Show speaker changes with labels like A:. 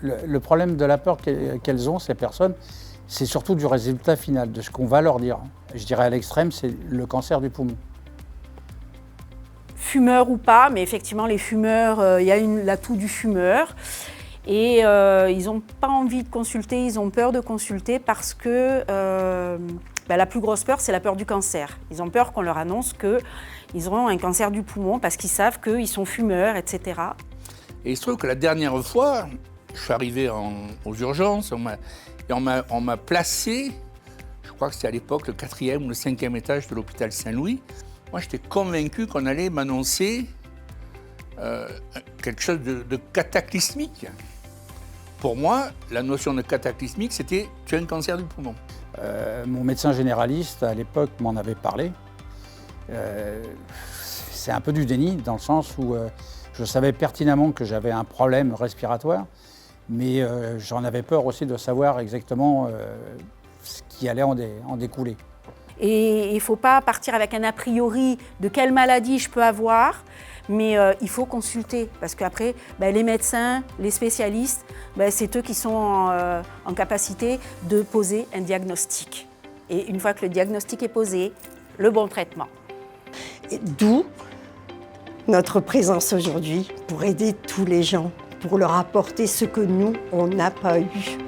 A: Le problème de la peur qu'elles ont, ces personnes, c'est surtout du résultat final, de ce qu'on va leur dire. Je dirais à l'extrême, c'est le cancer du poumon.
B: Fumeurs ou pas, mais effectivement les fumeurs, il y a l'atout du fumeur. Et ils n'ont pas envie de consulter, ils ont peur de consulter parce que la plus grosse peur, c'est la peur du cancer. Ils ont peur qu'on leur annonce qu'ils auront un cancer du poumon parce qu'ils savent qu'ils sont fumeurs, etc.
C: Et il se trouve que la dernière fois, je suis arrivé aux urgences, on m'a placé, je crois que c'était à l'époque le 4e ou le 5e étage de l'hôpital Saint-Louis. Moi, j'étais convaincu qu'on allait m'annoncer quelque chose de cataclysmique. Pour moi, la notion de cataclysmique, c'était « tu as un cancer du poumon ».
A: Mon médecin généraliste, à l'époque, m'en avait parlé. C'est un peu du déni, dans le sens où je savais pertinemment que j'avais un problème respiratoire, mais j'en avais peur aussi de savoir exactement ce qui allait en découler.
B: Et il ne faut pas partir avec un a priori de quelle maladie je peux avoir, mais il faut consulter parce qu'après, les médecins, les spécialistes, c'est eux qui sont en capacité de poser un diagnostic. Et une fois que le diagnostic est posé, le bon traitement.
D: D'où notre présence aujourd'hui pour aider tous les gens, pour leur apporter ce que nous, on n'a pas eu.